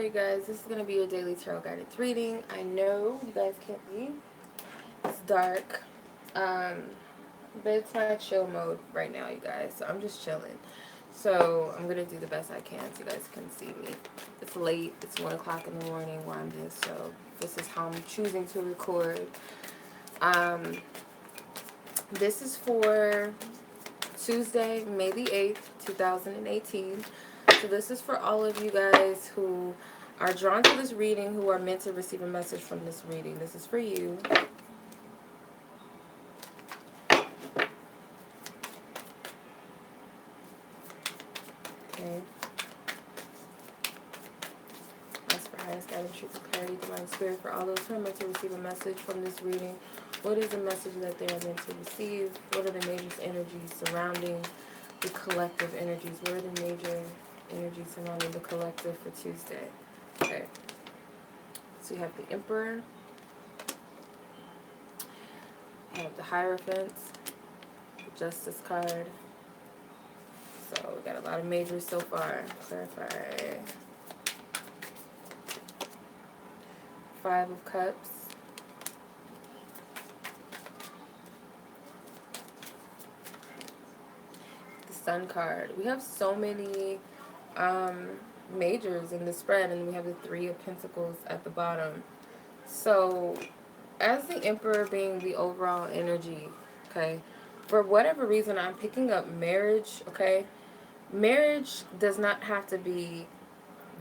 you guys. This is going to be your daily tarot guidance reading. I know you guys can't see. It's dark. Um, but it's my chill mode right now, you guys. So I'm just chilling. So I'm going to do the best I can so you guys can see me. It's late. It's 1 o'clock in the morning where I'm just, so this is how I'm choosing to record. Um, this is for Tuesday, May the 8th, 2018. So this is for all of you guys who are drawn to this reading, who are meant to receive a message from this reading. This is for you. Okay. Ask for highest guidance, truth, and clarity, divine spirit, for all those who are meant to receive a message from this reading. What is the message that they are meant to receive? What are the major energies surrounding the collective energies? What are the major energies surrounding the collective for Tuesday? Okay. So you have the Emperor, you have the Hierophant, the Justice card. So we got a lot of majors so far. Clarify. 5 of Cups. The Sun card. We have so many majors in the spread, and we have the 3 of Pentacles at the bottom. So as the Emperor being the overall energy, okay, for whatever reason I'm picking up marriage, okay? Marriage does not have to be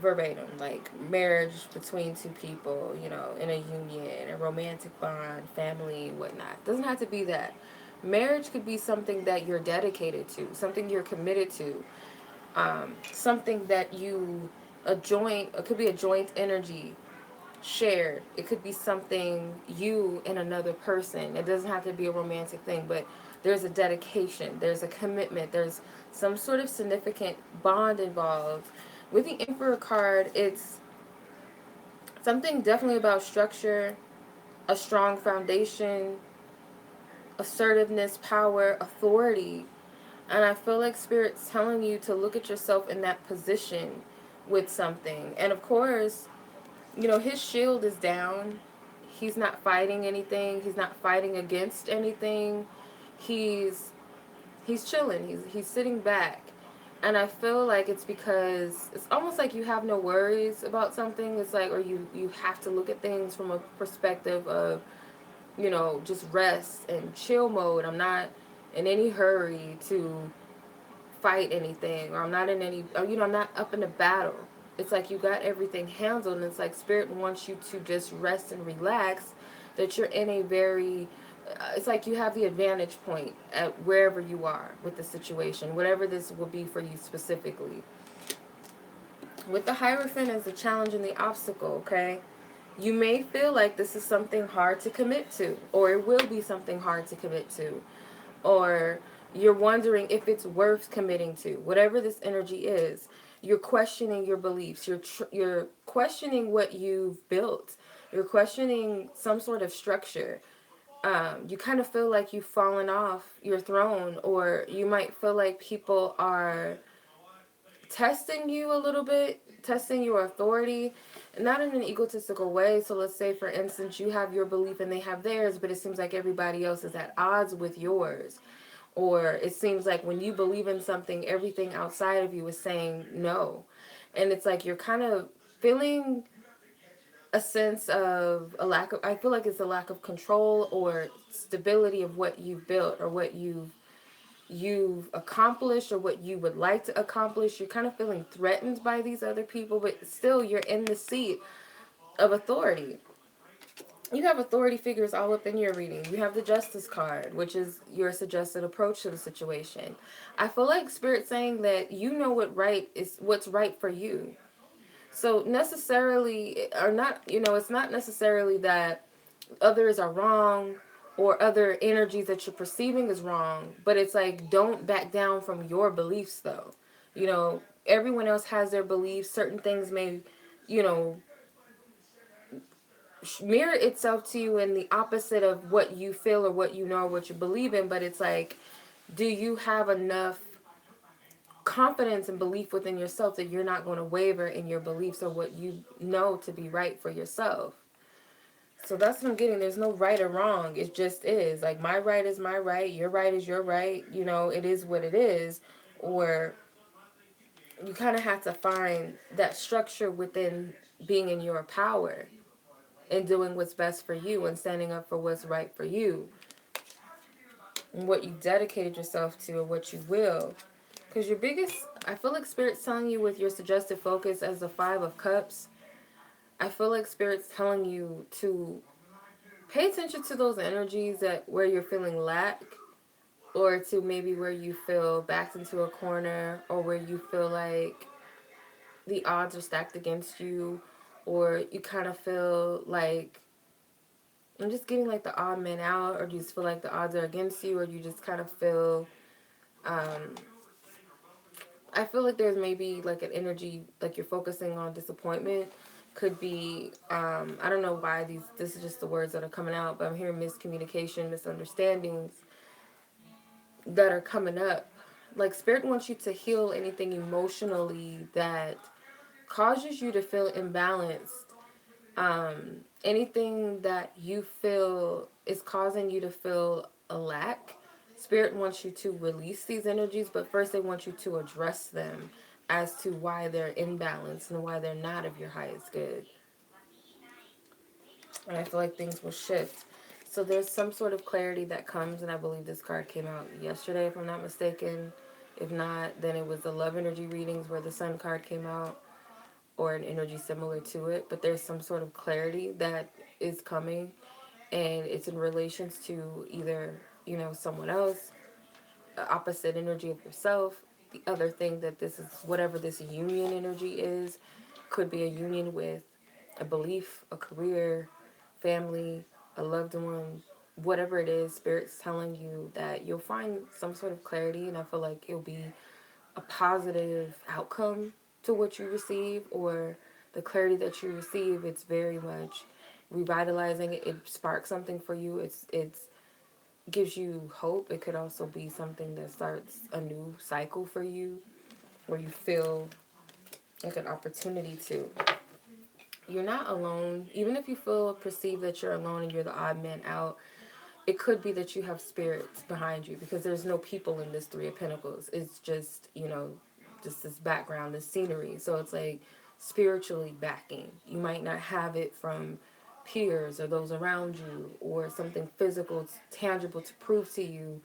verbatim, like marriage between two people, you know, in a union, a romantic bond, family, whatnot. Doesn't have to be that. Marriage could be something that you're dedicated to, something you're committed to, something that it could be a joint energy shared. It could be something you and another person. It doesn't have to be a romantic thing, but there's a dedication, there's a commitment, there's some sort of significant bond involved. With the Emperor card, it's something definitely about structure, a strong foundation, assertiveness, power, authority. And I feel like Spirit's telling you to look at yourself in that position with something. And of course, you know, his shield is down. He's not fighting anything. He's not fighting against anything. He's chilling. He's sitting back. And I feel like it's because it's almost like you have no worries about something. It's like, or you have to look at things from a perspective of, you know, just rest and chill mode. I'm not in any hurry to fight anything, or I'm not in any, or, you know, I'm not up in a battle. It's like you got everything handled, and it's like Spirit wants you to just rest and relax, that you're in a very, it's like you have the advantage point at wherever you are with the situation, whatever this will be for you specifically. With the Hierophant as the challenge and the obstacle, okay? You may feel like this is something hard to commit to, or it will be something hard to commit to, or you're wondering if it's worth committing to. Whatever this energy is, you're questioning your beliefs. You're questioning what you've built. You're questioning some sort of structure. You kind of feel like you've fallen off your throne, or you might feel like people are testing you a little bit, testing your authority, not in an egotistical way. So let's say, for instance, you have your belief and they have theirs, but it seems like everybody else is at odds with yours. Or it seems like when you believe in something, everything outside of you is saying no. And it's like you're kind of feeling a sense of a lack of, I feel like it's a lack of control or stability of what you've built, or what you've accomplished, or what you would like to accomplish. You're kind of feeling threatened by these other people, but still you're in the seat of authority. You have authority figures all up in your reading. You have the Justice card, which is your suggested approach to the situation. I feel like Spirit saying that you know what's right for you. So necessarily, or not, you know, it's not necessarily that others are wrong, or other energies that you're perceiving is wrong, but it's like, don't back down from your beliefs though. You know, everyone else has their beliefs. Certain things may, you know, mirror itself to you in the opposite of what you feel, or what you know, or what you believe in. But it's like, do you have enough confidence and belief within yourself that you're not going to waver in your beliefs or what you know to be right for yourself. So that's what I'm getting. There's no right or wrong. It just is. Like, my right is my right. Your right is your right. You know, it is what it is. Or you kind of have to find that structure within being in your power and doing what's best for you and standing up for what's right for you and what you dedicated yourself to or what you will. Because your biggest, I feel like Spirit's telling you with your suggested focus as the Five of Cups, I feel like Spirit's telling you to pay attention to those energies that where you're feeling lack, or to maybe where you feel backed into a corner, or where you feel like the odds are stacked against you, or you kind of feel like, I'm just getting like the odd man out, or you just feel like the odds are against you, or you just kind of feel, I feel like there's maybe like an energy, like you're focusing on disappointment. Could be, I don't know why this is just the words that are coming out, but I'm hearing miscommunication, misunderstandings that are coming up. Like, Spirit wants you to heal anything emotionally that causes you to feel imbalanced. Anything that you feel is causing you to feel a lack. Spirit wants you to release these energies, but first they want you to address them as to why they're imbalanced and why they're not of your highest good. And I feel like things will shift. So there's some sort of clarity that comes, and I believe this card came out yesterday, if I'm not mistaken. If not, then it was the love energy readings where the sun card came out, or an energy similar to it. But there's some sort of clarity that is coming, and it's in relations to either, someone else, the opposite energy of yourself. The other thing that this is, whatever this union energy is, could be a union with a belief, a career, family, a loved one, whatever it is. Spirit's telling you that you'll find some sort of clarity, and I feel like it'll be a positive outcome to what you receive, or the clarity that you receive. It's very much revitalizing. It sparks something for you. It's gives you hope. It could also be something that starts a new cycle for you, where you feel like an opportunity to. You're not alone. Even if you feel perceived that you're alone and you're the odd man out, it could be that you have spirits behind you, because there's no people in this Three of Pentacles. It's just, just this background, this scenery. So it's like spiritually backing. You might not have it from peers or those around you, or something physical, tangible to prove to you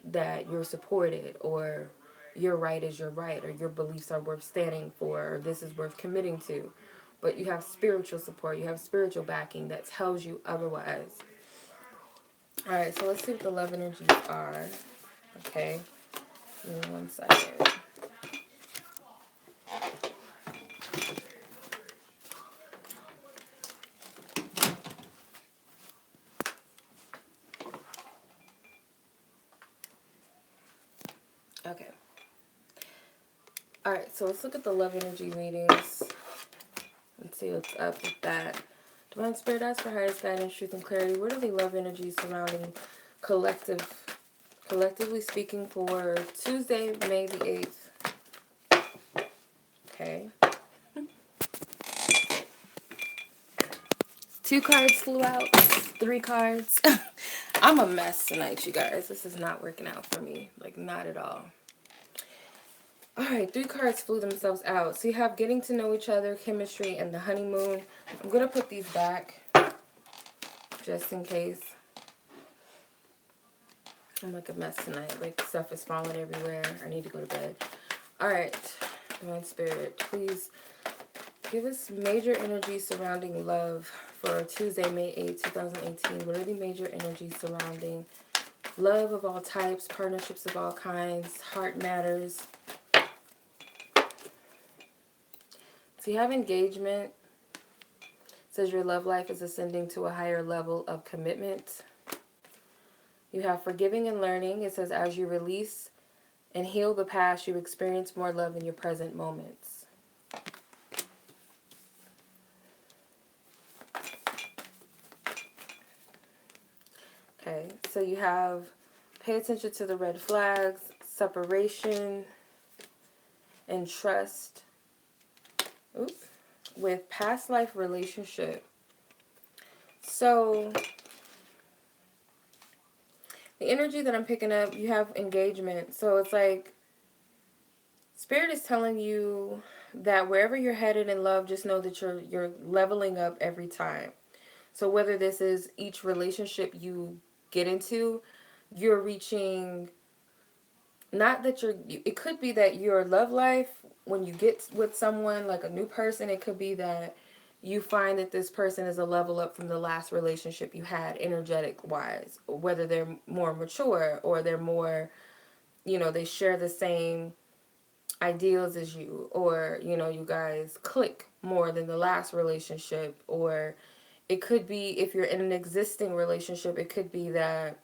that you're supported, or your right is your right, or your beliefs are worth standing for, or this is worth committing to. But you have spiritual support, you have spiritual backing that tells you otherwise. Alright, so let's see what the love energies are. Okay, give me 1 second. Okay. Alright, so let's look at the love energy readings. Let's see what's up with that. Divine Spirit, ask for highest guidance, truth, and clarity. What are the love energies surrounding collectively speaking, for Tuesday, May the 8th? Okay. 2 cards flew out. 3 cards. I'm a mess tonight, you guys. This is not working out for me. Like, not at all. Alright, 3 cards flew themselves out. So you have getting to know each other, chemistry, and the honeymoon. I'm going to put these back just in case. I'm like a mess tonight. Like, stuff is falling everywhere. I need to go to bed. Alright, Divine Spirit, please give us major energy surrounding love for Tuesday, May 8, 2018. What are the major energies surrounding love of all types, partnerships of all kinds, heart matters? So you have engagement. It says your love life is ascending to a higher level of commitment. You have forgiving and learning. It says as you release and heal the past, you experience more love in your present moments. Okay, so you have pay attention to the red flags, separation, and trust. Oops. With past life relationship. So the energy that I'm picking up, you have engagement. So it's like Spirit is telling you that wherever you're headed in love, just know that you're leveling up every time. So whether this is each relationship you get into, you're reaching, not that you're, it could be that your love life, when you get with someone like a new person, it could be that you find that this person is a level up from the last relationship you had, energetic wise, whether they're more mature or they're more, they share the same ideals as you, or you guys click more than the last relationship. Or it could be, if you're in an existing relationship, it could be that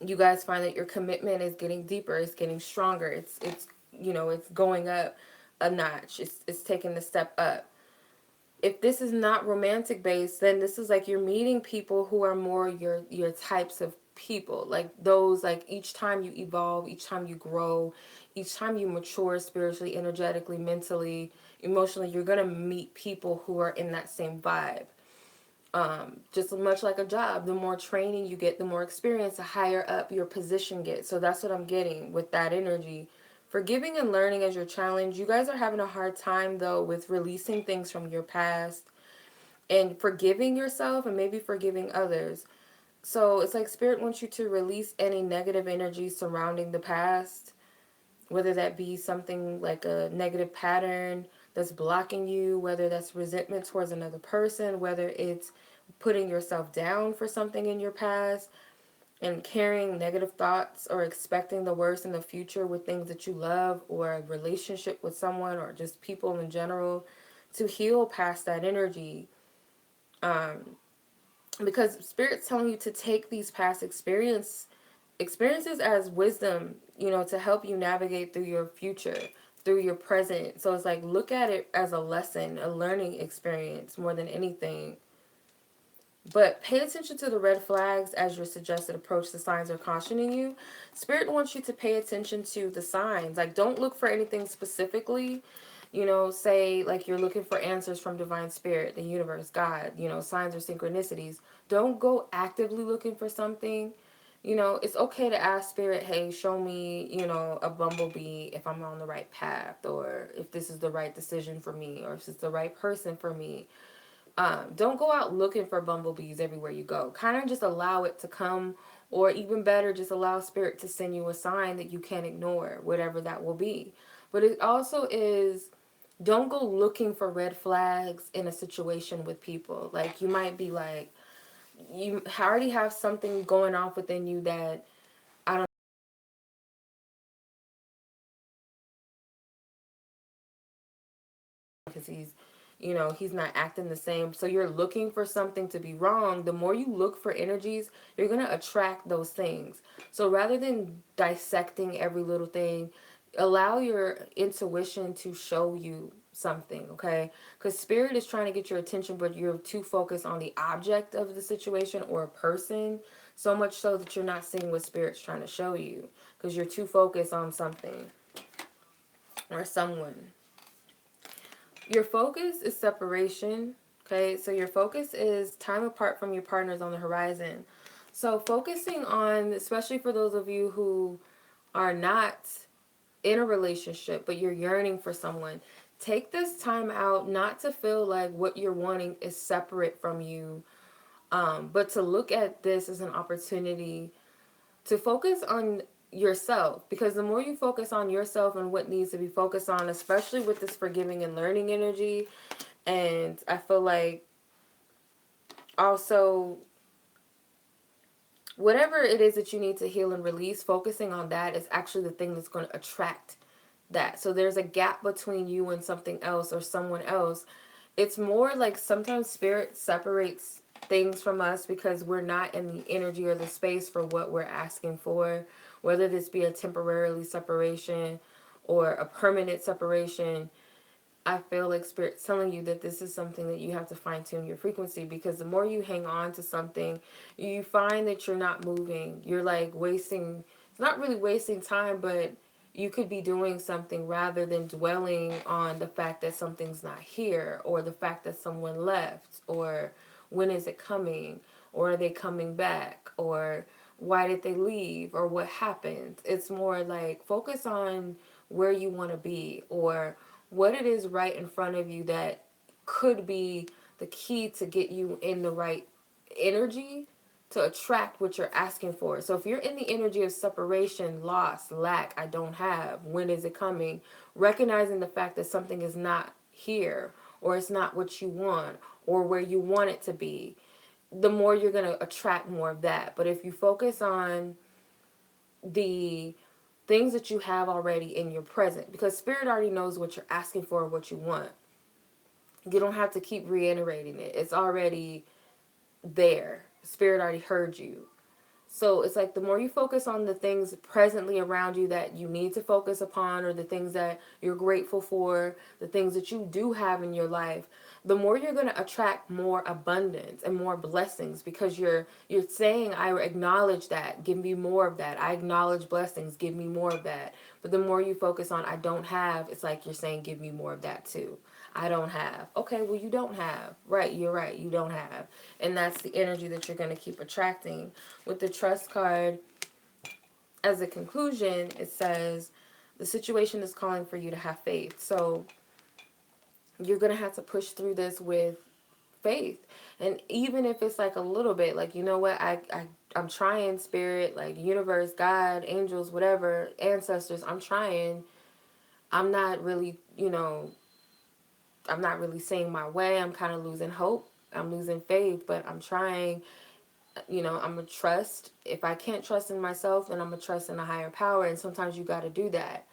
you guys find that your commitment is getting deeper, it's getting stronger, it's going up a notch, it's taking a step up. If this is not romantic based, then this is like you're meeting people who are more your types of people, like those, like each time you evolve, each time you grow, each time you mature spiritually, energetically, mentally, emotionally, you're gonna meet people who are in that same vibe. Just much like a job, the more training you get, the more experience, the higher up your position gets. So that's what I'm getting with that energy. Forgiving and learning as your challenge. You guys are having a hard time though with releasing things from your past and forgiving yourself and maybe forgiving others. So it's like Spirit wants you to release any negative energy surrounding the past, whether that be something like a negative pattern that's blocking you, whether that's resentment towards another person, whether it's putting yourself down for something in your past and carrying negative thoughts or expecting the worst in the future with things that you love or a relationship with someone or just people in general. To heal past that energy, because Spirit's telling you to take these past experiences as wisdom, to help you navigate through your future, through your present. So it's like, look at it as a lesson, a learning experience more than anything. But pay attention to the red flags as your suggested approach. The signs are cautioning you. Spirit wants you to pay attention to the signs. Like, don't look for anything specifically. Say like you're looking for answers from divine spirit, the universe, God, signs or synchronicities. Don't go actively looking for something. It's okay to ask spirit, hey, show me, a bumblebee if I'm on the right path, or if this is the right decision for me, or if it's the right person for me. Don't go out looking for bumblebees everywhere you go. Kind of just allow it to come, or even better, just allow spirit to send you a sign that you can't ignore, whatever that will be. But it also is, don't go looking for red flags in a situation with people. Like, you might be like, you already have something going off within you that, I don't, because he's not acting the same. So you're looking for something to be wrong. The more you look for energies, you're going to attract those things. So rather than dissecting every little thing, allow your intuition to show you something, okay? Because spirit is trying to get your attention, but you're too focused on the object of the situation or a person, so much so that you're not seeing what spirit's trying to show you, because you're too focused on something or someone. Your focus is separation. Okay, so your focus is time apart from your partners on the horizon. So focusing on, especially for those of you who are not in a relationship but you're yearning for someone, take this time out not to feel like what you're wanting is separate from you, but to look at this as an opportunity to focus on yourself, because the more you focus on yourself and what needs to be focused on, especially with this forgiving and learning energy, and I feel like also whatever it is that you need to heal and release, focusing on that is actually the thing that's going to attract that. So there's a gap between you and something else or someone else. It's more like sometimes spirit separates things from us because we're not in the energy or the space for what we're asking for, whether this be a temporarily separation or a permanent separation. I feel like spirit's telling you that this is something that you have to fine tune your frequency, because the more you hang on to something, you find that you're not moving. You're like wasting, it's not really wasting time, but you could be doing something rather than dwelling on the fact that something's not here, or the fact that someone left, or when is it coming, or are they coming back, or why did they leave, or what happened. It's more like focus on where you want to be, or what it is right in front of you that could be the key to get you in the right energy to attract what you're asking for. So if you're in the energy of separation, loss, lack, I don't have, when is it coming, recognizing the fact that something is not here, or it's not what you want, or where you want it to be, the more you're going to attract more of that. But if you focus on the things that you have already in your present, because spirit already knows what you're asking for, what you want. You don't have to keep reiterating it. It's already there. Spirit already heard you. So it's like the more you focus on the things presently around you that you need to focus upon, or the things that you're grateful for, the things that you do have in your life, the more you're going to attract more abundance and more blessings, because you're saying, I acknowledge that, give me more of that. I acknowledge blessings, give me more of that. But the more you focus on I don't have, it's like you're saying, give me more of that too. I don't have. Okay, well, you don't have. Right, you're right. You don't have. And that's the energy that you're going to keep attracting. With the trust card, as a conclusion, it says the situation is calling for you to have faith. So you're going to have to push through this with faith. And even if it's like a little bit, like, you know what, I'm trying, spirit, like universe, God, angels, whatever, ancestors, I'm trying. I'm not really, I'm not really seeing my way. I'm kind of losing hope. I'm losing faith, but I'm trying. I'm going to trust. If I can't trust in myself, then I'm going to trust in a higher power. And sometimes you got to do that.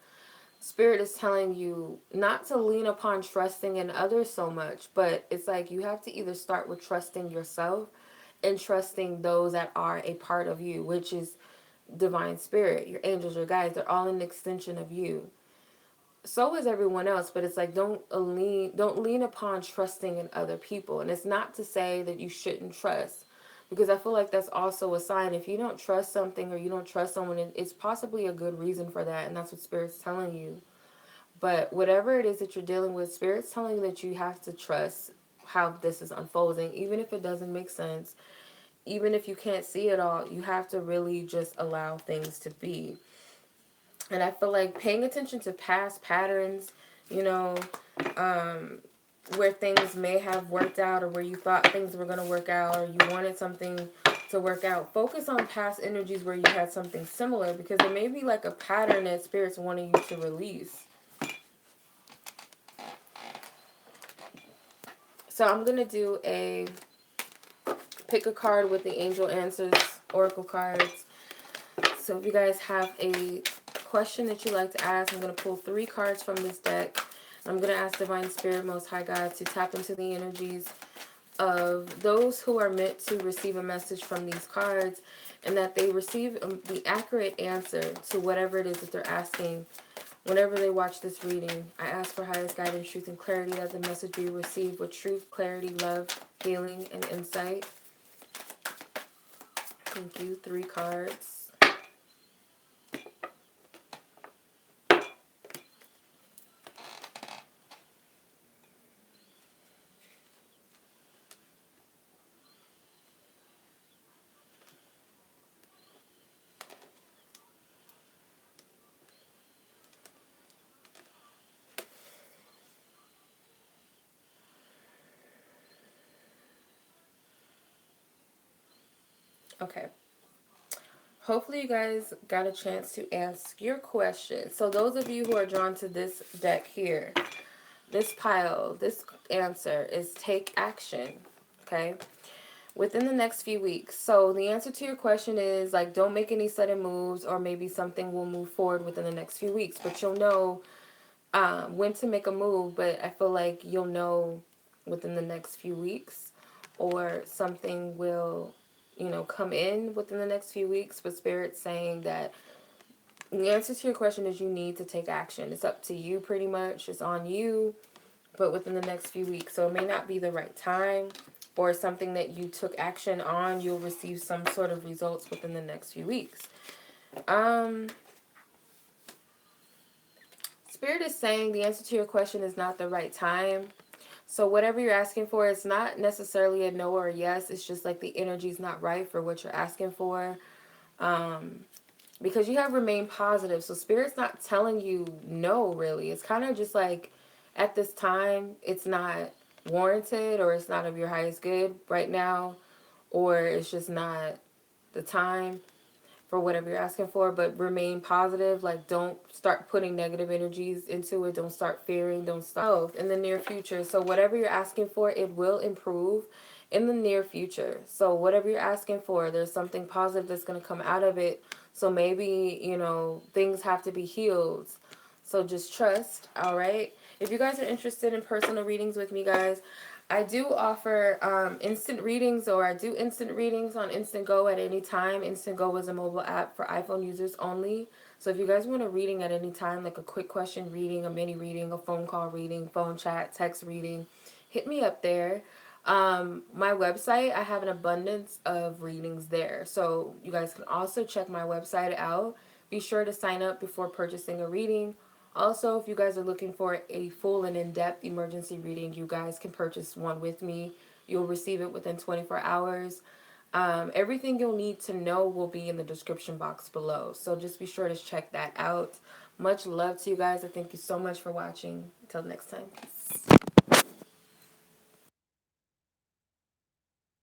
Spirit is telling you not to lean upon trusting in others so much, but it's like you have to either start with trusting yourself and trusting those that are a part of you, which is divine spirit, your angels, your guides. They're all an extension of you. So is everyone else, but it's like don't lean upon trusting in other people. And it's not to say that you shouldn't trust, because I feel like that's also a sign. If you don't trust something, or you don't trust someone, it's possibly a good reason for that, and that's what spirit's telling you. But whatever it is that you're dealing with, spirit's telling you that you have to trust how this is unfolding, even if it doesn't make sense, even if you can't see it all. You have to really just allow things to be. And I feel like paying attention to past patterns, you know, um, where things may have worked out, or where you thought things were going to work out, or you wanted something to work out. Focus on past energies where you had something similar, because there may be like a pattern that spirit's wanting you to release. So I'm going to do a pick a card with the Angel Answers Oracle cards. So if you guys have a question that you'd like to ask, I'm going to pull 3 cards from this deck. I'm going to ask Divine Spirit, Most High God, to tap into the energies of those who are meant to receive a message from these cards, and that they receive the accurate answer to whatever it is that they're asking. Whenever they watch this reading, I ask for highest guidance, truth, and clarity, that the message be received with truth, clarity, love, healing, and insight. Thank you. 3 cards. Okay. Hopefully you guys got a chance to ask your question. So those of you who are drawn to this deck here, this pile, this answer is take action. Okay? Within the next few weeks. So the answer to your question is like, don't make any sudden moves, or maybe something will move forward within the next few weeks, but you'll know when to make a move. But I feel like you'll know within the next few weeks, or something will, come in within the next few weeks. But Spirit's saying that the answer to your question is you need to take action. It's up to you, pretty much. It's on you, but within the next few weeks. So it may not be the right time, or something that you took action on. You'll receive some sort of results within the next few weeks. Spirit is saying the answer to your question is not the right time. So whatever you're asking for, it's not necessarily a no or a yes. It's just like the energy's not right for what you're asking for. Um, because you have remained positive. So Spirit's not telling you no, really. It's kind of just like at this time, it's not warranted, or it's not of your highest good right now, or it's just not the time for whatever you're asking for, but remain positive. Like, don't start putting negative energies into it. Don't start fearing. Don't start in the near future. So whatever you're asking for, it will improve in the near future. So whatever you're asking for, there's something positive that's going to come out of it. So maybe, things have to be healed. So just trust, all right? If you guys are interested in personal readings with me, guys, I do offer instant readings, or I do instant readings on Instantgo at any time. Instantgo is a mobile app for iPhone users only. So if you guys want a reading at any time, like a quick question reading, a mini reading, a phone call reading, phone chat, text reading, hit me up there. My website, I have an abundance of readings there. So you guys can also check my website out. Be sure to sign up before purchasing a reading. Also, if you guys are looking for a full and in-depth emergency reading, you guys can purchase one with me. You'll receive it within 24 hours. Everything you'll need to know will be in the description box below. So just be sure to check that out. Much love to you guys. I thank you so much for watching. Until next time. Peace.